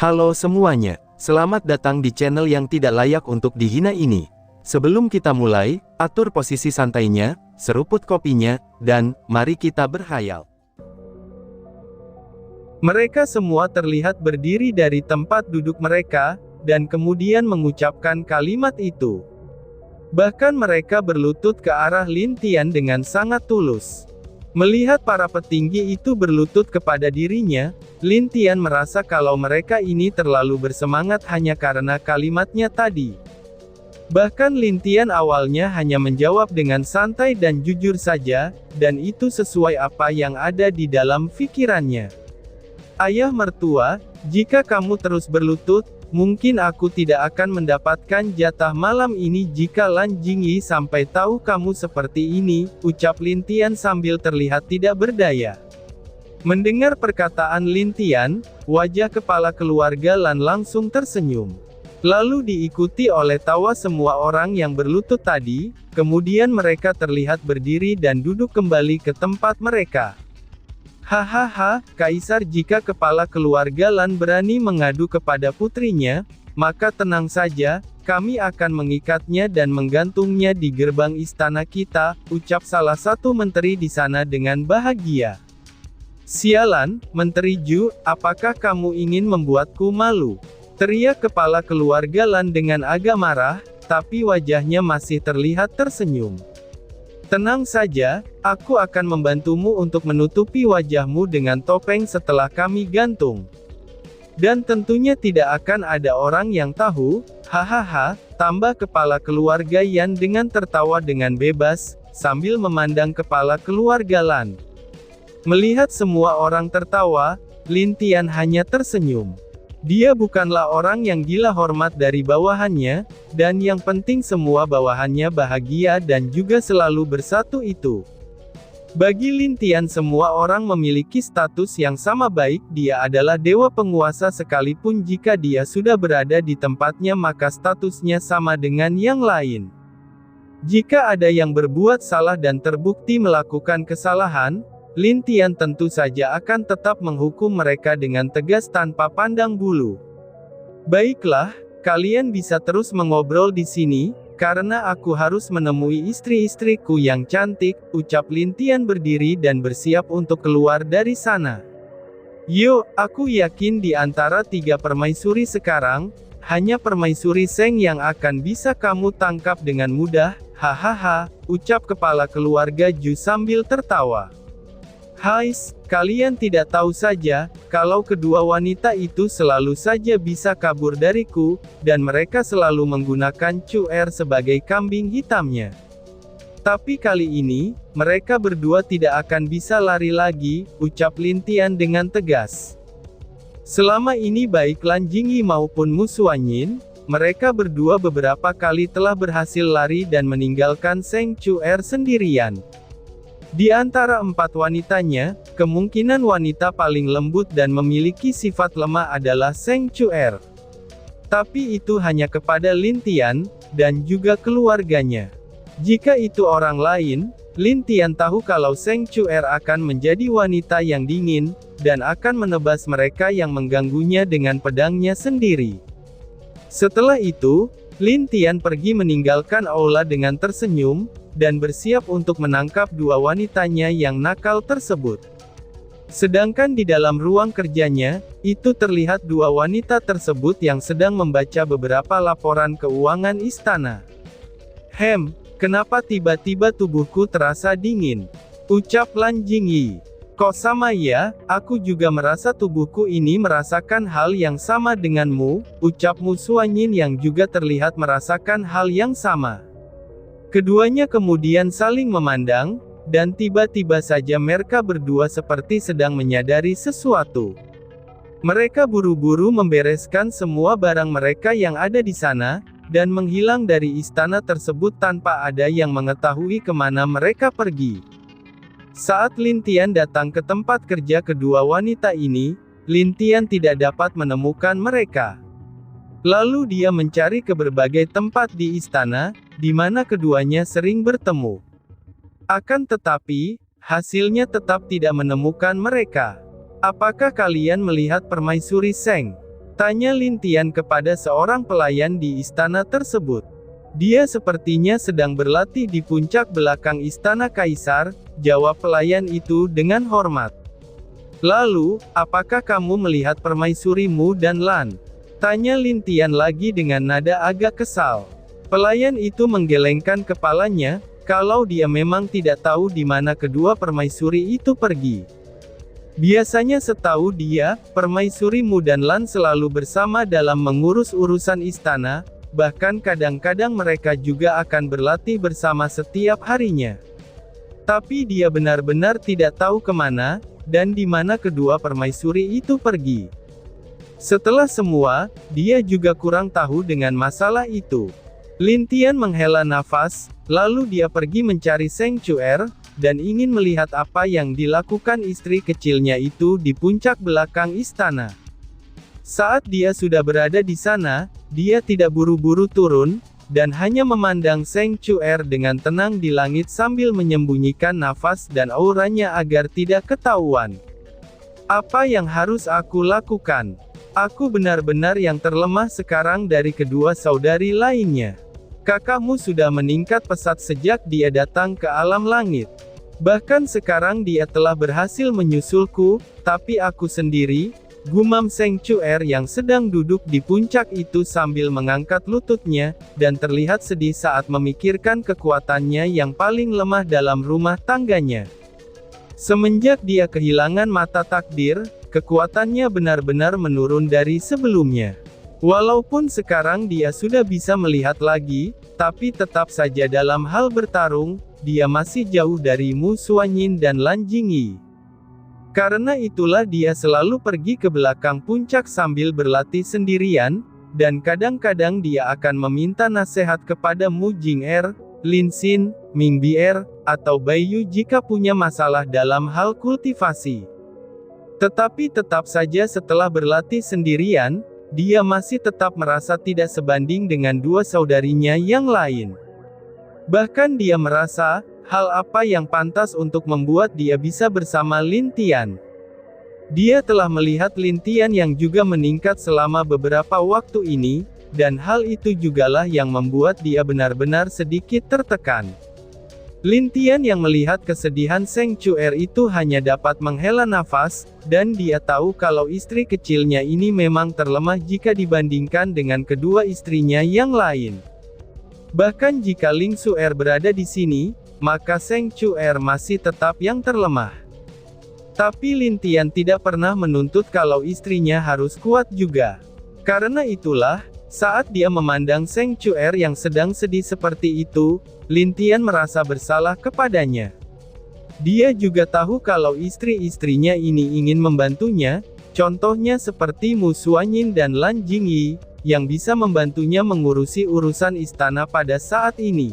Halo semuanya, selamat datang di channel yang tidak layak untuk dihina ini. Sebelum kita mulai, atur posisi santainya, seruput kopinya, dan mari kita berkhayal. Mereka semua terlihat berdiri dari tempat duduk mereka, dan kemudian mengucapkan kalimat itu. Bahkan mereka berlutut ke arah Lin Tian dengan sangat tulus. Melihat para petinggi itu berlutut kepada dirinya, Lin Tian merasa kalau mereka ini terlalu bersemangat hanya karena kalimatnya tadi. Bahkan Lin Tian awalnya hanya menjawab dengan santai dan jujur saja, dan itu sesuai apa yang ada di dalam pikirannya. Ayah mertua, jika kamu terus berlutut, mungkin aku tidak akan mendapatkan jatah malam ini jika Lan Jingyi sampai tahu kamu seperti ini, ucap Lin Tian sambil terlihat tidak berdaya. Mendengar perkataan Lin Tian, wajah kepala keluarga Lan langsung tersenyum. Lalu diikuti oleh tawa semua orang yang berlutut tadi, kemudian mereka terlihat berdiri dan duduk kembali ke tempat mereka. Hahaha, Kaisar, jika kepala keluarga Lan berani mengadu kepada putrinya, maka tenang saja, kami akan mengikatnya dan menggantungnya di gerbang istana kita, ucap salah satu menteri di sana dengan bahagia. Sialan, Menteri Ju, apakah kamu ingin membuatku malu? Teriak kepala keluarga Lan dengan agak marah, tapi wajahnya masih terlihat tersenyum. Tenang saja, aku akan membantumu untuk menutupi wajahmu dengan topeng setelah kami gantung. Dan tentunya tidak akan ada orang yang tahu, hahaha, tambah kepala keluarga Yan dengan tertawa dengan bebas, sambil memandang kepala keluarga Lan. Melihat semua orang tertawa, Lin Tian hanya tersenyum. Dia bukanlah orang yang gila hormat dari bawahannya, dan yang penting semua bawahannya bahagia dan juga selalu bersatu itu. Bagi Lin Tian semua orang memiliki status yang sama, baik dia adalah dewa penguasa sekalipun jika dia sudah berada di tempatnya maka statusnya sama dengan yang lain. Jika ada yang berbuat salah dan terbukti melakukan kesalahan, Lin Tian tentu saja akan tetap menghukum mereka dengan tegas tanpa pandang bulu. Baiklah, kalian bisa terus mengobrol di sini, karena aku harus menemui istri-istriku yang cantik, ucap Lin Tian berdiri dan bersiap untuk keluar dari sana. Yo, aku yakin di antara 3 permaisuri sekarang, hanya permaisuri Seng yang akan bisa kamu tangkap dengan mudah, hahaha, ucap kepala keluarga Ju sambil tertawa. Hais, kalian tidak tahu saja, kalau kedua wanita itu selalu saja bisa kabur dariku, dan mereka selalu menggunakan Chu Er sebagai kambing hitamnya. Tapi kali ini, mereka berdua tidak akan bisa lari lagi, ucap Lin Tian dengan tegas. Selama ini baik Lan Jingyi maupun Mu Xuanyin, mereka berdua beberapa kali telah berhasil lari dan meninggalkan Seng Chu Er sendirian. Di antara 4 wanitanya, kemungkinan wanita paling lembut dan memiliki sifat lemah adalah Seng Chu Er. Tapi itu hanya kepada Lin Tian, dan juga keluarganya. Jika itu orang lain, Lin Tian tahu kalau Seng Chu Er akan menjadi wanita yang dingin, dan akan menebas mereka yang mengganggunya dengan pedangnya sendiri. Setelah itu, Lin Tian pergi meninggalkan aula dengan tersenyum, dan bersiap untuk menangkap 2 wanitanya yang nakal tersebut. Sedangkan di dalam ruang kerjanya, itu terlihat 2 wanita tersebut yang sedang membaca beberapa laporan keuangan istana. Kenapa tiba-tiba tubuhku terasa dingin? Ucap Lan Jingyi. Kok sama ya, aku juga merasa tubuhku ini merasakan hal yang sama denganmu, ucap Mu Xuanyin yang juga terlihat merasakan hal yang sama. Keduanya kemudian saling memandang, dan tiba-tiba saja mereka berdua seperti sedang menyadari sesuatu. Mereka buru-buru membereskan semua barang mereka yang ada di sana, dan menghilang dari istana tersebut tanpa ada yang mengetahui kemana mereka pergi. Saat Lin Tian datang ke tempat kerja kedua wanita ini, Lin Tian tidak dapat menemukan mereka. Lalu dia mencari ke berbagai tempat di istana, di mana keduanya sering bertemu. Akan tetapi, hasilnya tetap tidak menemukan mereka. Apakah kalian melihat permaisuri Seng? Tanya Lin Tian kepada seorang pelayan di istana tersebut. Dia sepertinya sedang berlatih di puncak belakang istana kaisar, jawab pelayan itu dengan hormat. Lalu, apakah kamu melihat permaisurimu dan Lan? Tanya Lin Tian lagi dengan nada agak kesal. Pelayan itu menggelengkan kepalanya, kalau dia memang tidak tahu di mana kedua permaisuri itu pergi. Biasanya setahu dia, permaisuri Mu dan Lan selalu bersama dalam mengurus urusan istana, bahkan kadang-kadang mereka juga akan berlatih bersama setiap harinya. Tapi dia benar-benar tidak tahu kemana, dan di mana kedua permaisuri itu pergi. Setelah semua, dia juga kurang tahu dengan masalah itu. Lin Tian menghela nafas, lalu dia pergi mencari Seng Chuer, dan ingin melihat apa yang dilakukan istri kecilnya itu di puncak belakang istana. Saat dia sudah berada di sana, dia tidak buru-buru turun, dan hanya memandang Seng Chuer dengan tenang di langit sambil menyembunyikan nafas dan auranya agar tidak ketahuan. Apa yang harus aku lakukan? Aku benar-benar yang terlemah sekarang dari kedua saudari lainnya. Kakakmu sudah meningkat pesat sejak dia datang ke alam langit. Bahkan sekarang dia telah berhasil menyusulku, tapi aku sendiri, gumam Seng Chuer yang sedang duduk di puncak itu sambil mengangkat lututnya, dan terlihat sedih saat memikirkan kekuatannya yang paling lemah dalam rumah tangganya. Semenjak dia kehilangan mata takdir, kekuatannya benar-benar menurun dari sebelumnya. Walaupun sekarang dia sudah bisa melihat lagi, tapi tetap saja dalam hal bertarung, dia masih jauh dari Mu Xuanyin dan Lan Jingyi. Karena itulah dia selalu pergi ke belakang puncak sambil berlatih sendirian, dan kadang-kadang dia akan meminta nasihat kepada Mu Jing'er, Lin Xin, Ming Bi'er, atau Bai Yu jika punya masalah dalam hal kultivasi. Tetapi tetap saja setelah berlatih sendirian, dia masih tetap merasa tidak sebanding dengan dua saudarinya yang lain. Bahkan dia merasa, hal apa yang pantas untuk membuat dia bisa bersama Lin Tian. Dia telah melihat Lin Tian yang juga meningkat selama beberapa waktu ini, dan hal itu jugalah yang membuat dia benar-benar sedikit tertekan. Lin Tian yang melihat kesedihan Seng Chuer itu hanya dapat menghela nafas, dan dia tahu kalau istri kecilnya ini memang terlemah jika dibandingkan dengan kedua istrinya yang lain. Bahkan jika Ling Xuer berada di sini, maka Seng Chuer masih tetap yang terlemah. Tapi Lin Tian tidak pernah menuntut kalau istrinya harus kuat juga. Karena itulah, saat dia memandang Seng Chuer yang sedang sedih seperti itu, Lin Tian merasa bersalah kepadanya. Dia juga tahu kalau istri-istrinya ini ingin membantunya, contohnya seperti Mu Xuanyin dan Lan Jingyi, yang bisa membantunya mengurusi urusan istana pada saat ini.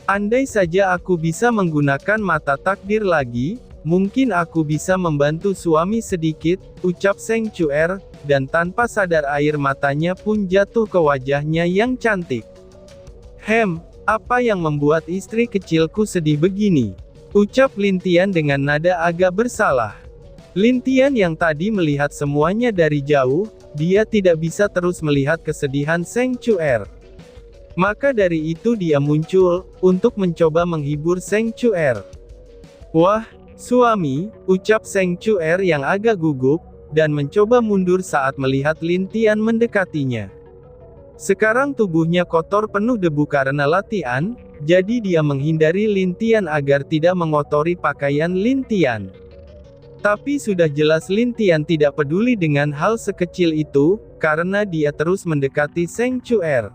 Andai saja aku bisa menggunakan mata takdir lagi, mungkin aku bisa membantu suami sedikit, ucap Seng Chuer, dan tanpa sadar air matanya pun jatuh ke wajahnya yang cantik. Apa yang membuat istri kecilku sedih begini? Ucap Lin Tian dengan nada agak bersalah. Lin Tian yang tadi melihat semuanya dari jauh, dia tidak bisa terus melihat kesedihan Seng Chuer. Maka dari itu dia muncul, untuk mencoba menghibur Seng Chuer. Wah, suami, ucap Seng Chuer yang agak gugup, dan mencoba mundur saat melihat Lin Tian mendekatinya. Sekarang tubuhnya kotor penuh debu karena latihan, jadi dia menghindari Lin Tian agar tidak mengotori pakaian Lin Tian. Tapi sudah jelas Lin Tian tidak peduli dengan hal sekecil itu, karena dia terus mendekati Seng Chuer.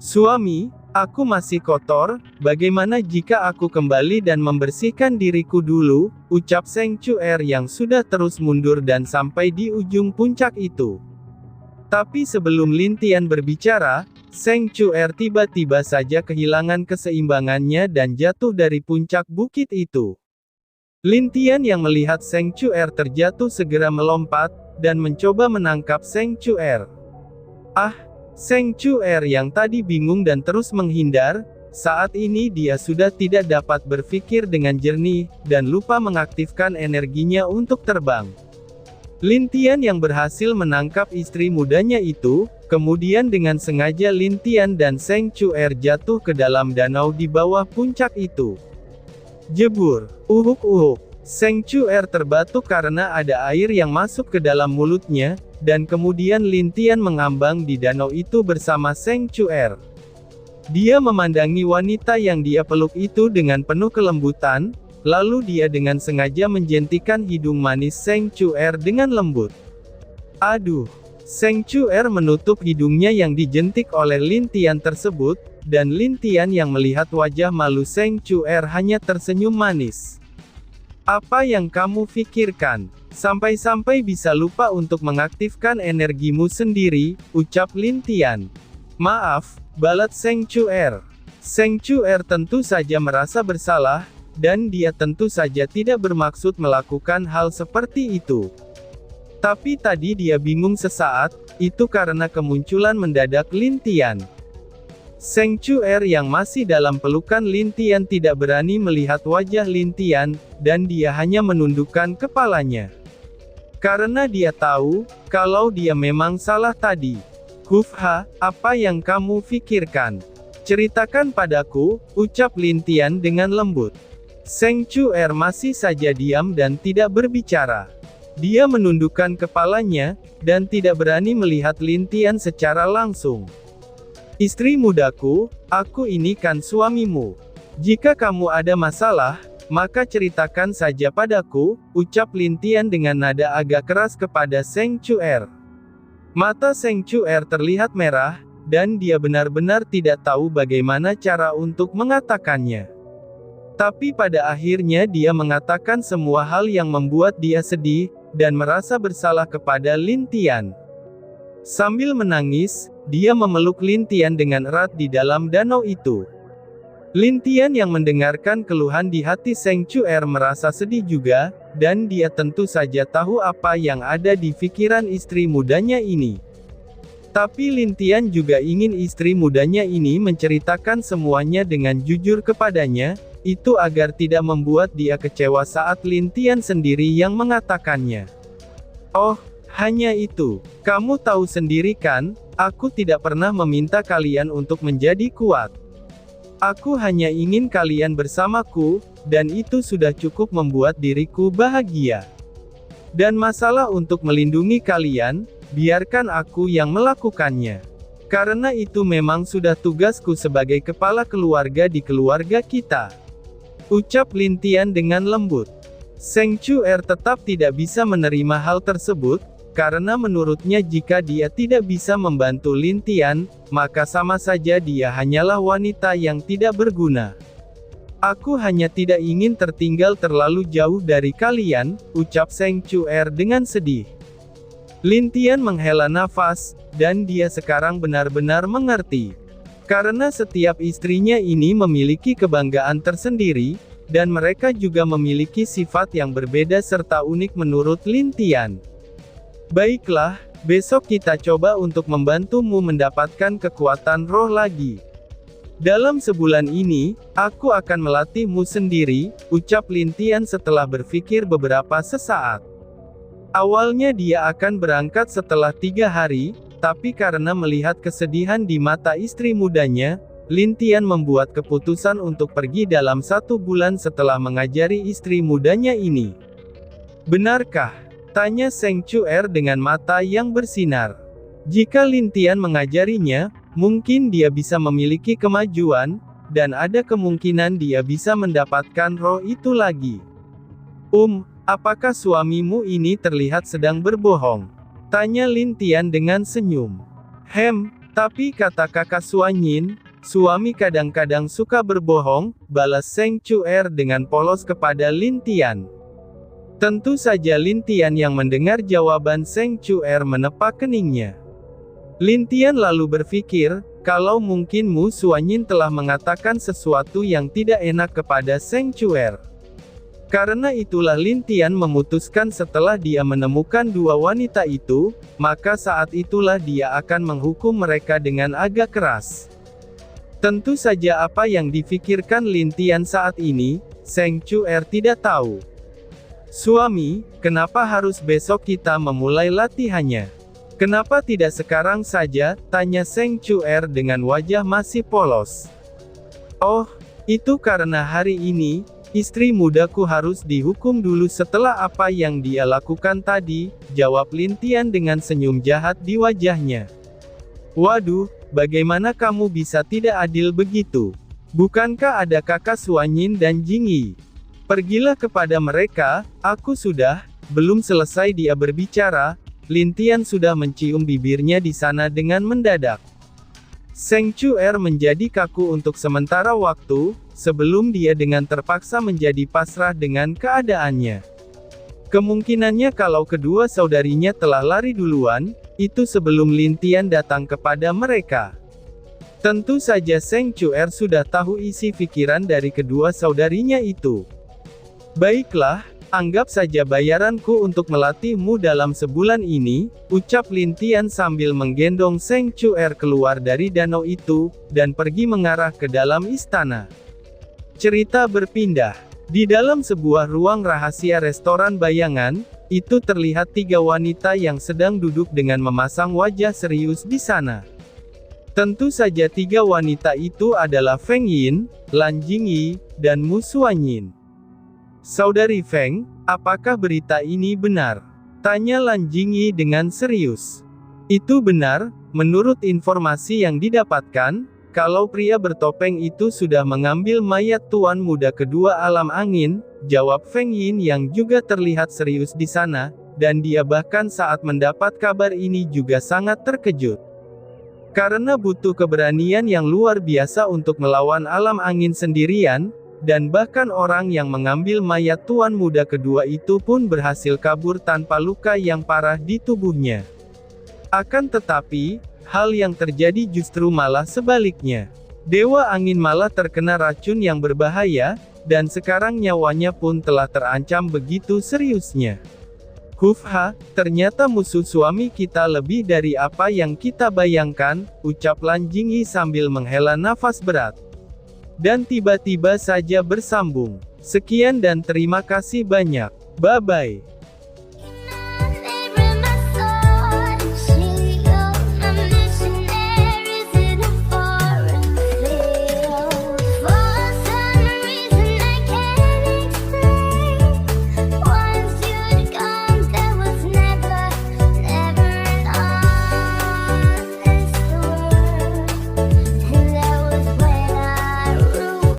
Suami, aku masih kotor, bagaimana jika aku kembali dan membersihkan diriku dulu, ucap Seng Chuer yang sudah terus mundur dan sampai di ujung puncak itu. Tapi sebelum Lin Tian berbicara, Seng Chuer tiba-tiba saja kehilangan keseimbangannya dan jatuh dari puncak bukit itu. Lin Tian yang melihat Seng Chuer terjatuh segera melompat, dan mencoba menangkap Seng Chuer. Seng Chuer yang tadi bingung dan terus menghindar, saat ini dia sudah tidak dapat berpikir dengan jernih, dan lupa mengaktifkan energinya untuk terbang. Lin Tian yang berhasil menangkap istri mudanya itu, kemudian dengan sengaja Lin Tian dan Zheng Chuer jatuh ke dalam danau di bawah puncak itu. Jebur, uhuk-uhuk. Zheng Chuer terbatuk karena ada air yang masuk ke dalam mulutnya, dan kemudian Lin Tian mengambang di danau itu bersama Zheng Chuer. Dia memandangi wanita yang dia peluk itu dengan penuh kelembutan, lalu dia dengan sengaja menjentikan hidung manis Zheng Chuer dengan lembut. Aduh! Zheng Chuer menutup hidungnya yang dijentik oleh Lin Tian tersebut, dan Lin Tian yang melihat wajah malu Zheng Chuer hanya tersenyum manis. Apa yang kamu pikirkan? Sampai-sampai bisa lupa untuk mengaktifkan energimu sendiri, ucap Lin Tian. Maaf, balat Zheng Chuer. Zheng Chuer tentu saja merasa bersalah, dan dia tentu saja tidak bermaksud melakukan hal seperti itu. Tapi tadi dia bingung sesaat, itu karena kemunculan mendadak Lin Tian. Zheng Chuer yang masih dalam pelukan Lin Tian tidak berani melihat wajah Lin Tian, dan dia hanya menundukkan kepalanya. Karena dia tahu, kalau dia memang salah tadi. Hufha, apa yang kamu pikirkan? Ceritakan padaku, ucap Lin Tian dengan lembut. Zheng Chuer masih saja diam dan tidak berbicara. Dia menundukkan kepalanya, dan tidak berani melihat Lin Tian secara langsung. Istri mudaku, aku ini kan suamimu. Jika kamu ada masalah, maka ceritakan saja padaku, ucap Lin Tian dengan nada agak keras kepada Zheng Chuer. Mata Zheng Chuer terlihat merah, dan dia benar-benar tidak tahu bagaimana cara untuk mengatakannya. Tapi pada akhirnya dia mengatakan semua hal yang membuat dia sedih, dan merasa bersalah kepada Lin Tian. Sambil menangis, dia memeluk Lin Tian dengan erat di dalam danau itu. Lin Tian yang mendengarkan keluhan di hati Zheng Chuer merasa sedih juga, dan dia tentu saja tahu apa yang ada di pikiran istri mudanya ini. Tapi Lin Tian juga ingin istri mudanya ini menceritakan semuanya dengan jujur kepadanya, itu agar tidak membuat dia kecewa saat Lin Tian sendiri yang mengatakannya. Oh, hanya itu. Kamu tahu sendiri kan, aku tidak pernah meminta kalian untuk menjadi kuat. Aku hanya ingin kalian bersamaku, dan itu sudah cukup membuat diriku bahagia. Dan masalah untuk melindungi kalian, biarkan aku yang melakukannya. Karena itu memang sudah tugasku sebagai kepala keluarga di keluarga kita. Ucap Lin Tian dengan lembut. Zheng Chuer tetap tidak bisa menerima hal tersebut, karena menurutnya jika dia tidak bisa membantu Lin Tian, maka sama saja dia hanyalah wanita yang tidak berguna. Aku hanya tidak ingin tertinggal terlalu jauh dari kalian, ucap Zheng Chuer dengan sedih. Lin Tian menghela nafas, dan dia sekarang benar-benar mengerti. Karena setiap istrinya ini memiliki kebanggaan tersendiri, dan mereka juga memiliki sifat yang berbeda serta unik menurut Lin Tian. Baiklah, besok kita coba untuk membantumu mendapatkan kekuatan roh lagi. Dalam sebulan ini, aku akan melatihmu sendiri, ucap Lin Tian setelah berpikir beberapa sesaat. Awalnya dia akan berangkat setelah 3 hari, tapi karena melihat kesedihan di mata istri mudanya, Lin Tian membuat keputusan untuk pergi dalam 1 bulan setelah mengajari istri mudanya ini. Benarkah? Tanya Zheng Chuer dengan mata yang bersinar. Jika Lin Tian mengajarinya, mungkin dia bisa memiliki kemajuan, dan ada kemungkinan dia bisa mendapatkan roh itu lagi. Apakah suamimu ini terlihat sedang berbohong? Tanya Lin Tian dengan senyum. Tapi kata kakak Suanyin, suami kadang-kadang suka berbohong, balas Zheng Chuer dengan polos kepada Lin Tian. Tentu saja Lin Tian yang mendengar jawaban Zheng Chuer menepak keningnya. Lin Tian lalu berpikir, kalau mungkin Mu Suanyin telah mengatakan sesuatu yang tidak enak kepada Zheng Chuer. Karena itulah Lin Tian memutuskan setelah dia menemukan 2 wanita itu, maka saat itulah dia akan menghukum mereka dengan agak keras. Tentu saja apa yang difikirkan Lin Tian saat ini, Zheng Chuer tidak tahu. Suami, kenapa harus besok kita memulai latihannya? Kenapa tidak sekarang saja? Tanya Seng Chuer dengan wajah masih polos. Oh, itu karena hari ini, istri mudaku harus dihukum dulu setelah apa yang dia lakukan tadi, jawab Lin Tian dengan senyum jahat di wajahnya. Waduh, bagaimana kamu bisa tidak adil begitu? Bukankah ada kakak Suanyin dan Jingyi? Pergilah kepada mereka, aku sudah, belum selesai dia berbicara, Lin Tian sudah mencium bibirnya di sana dengan mendadak. Seng Chuer menjadi kaku untuk sementara waktu, sebelum dia dengan terpaksa menjadi pasrah dengan keadaannya. Kemungkinannya kalau kedua saudarinya telah lari duluan, itu sebelum Lin Tian datang kepada mereka. Tentu saja Seng Chuer sudah tahu isi pikiran dari kedua saudarinya itu. Baiklah, anggap saja bayaranku untuk melatihmu dalam sebulan ini, ucap Lin Tian sambil menggendong Seng Chuer keluar dari danau itu, dan pergi mengarah ke dalam istana. Cerita berpindah. Di dalam sebuah ruang rahasia restoran bayangan, itu terlihat 3 wanita yang sedang duduk dengan memasang wajah serius di sana. Tentu saja 3 wanita itu adalah Feng Yin, Lan Jingyi, dan Mu Suanyin. Saudari Feng, apakah berita ini benar? Tanya Lan Jingyi dengan serius. Itu benar, menurut informasi yang didapatkan, kalau pria bertopeng itu sudah mengambil mayat tuan muda kedua alam angin, jawab Feng Yin yang juga terlihat serius di sana, dan dia bahkan saat mendapat kabar ini juga sangat terkejut. Karena butuh keberanian yang luar biasa untuk melawan alam angin sendirian, dan bahkan orang yang mengambil mayat tuan muda kedua itu pun berhasil kabur tanpa luka yang parah di tubuhnya. Akan tetapi, hal yang terjadi justru malah sebaliknya. Dewa angin malah terkena racun yang berbahaya, dan sekarang nyawanya pun telah terancam begitu seriusnya. Hufha, ternyata musuh suami kita lebih dari apa yang kita bayangkan, ucap Lan Jingyi sambil menghela nafas berat. Dan tiba-tiba saja bersambung. Sekian dan terima kasih banyak. Bye-bye.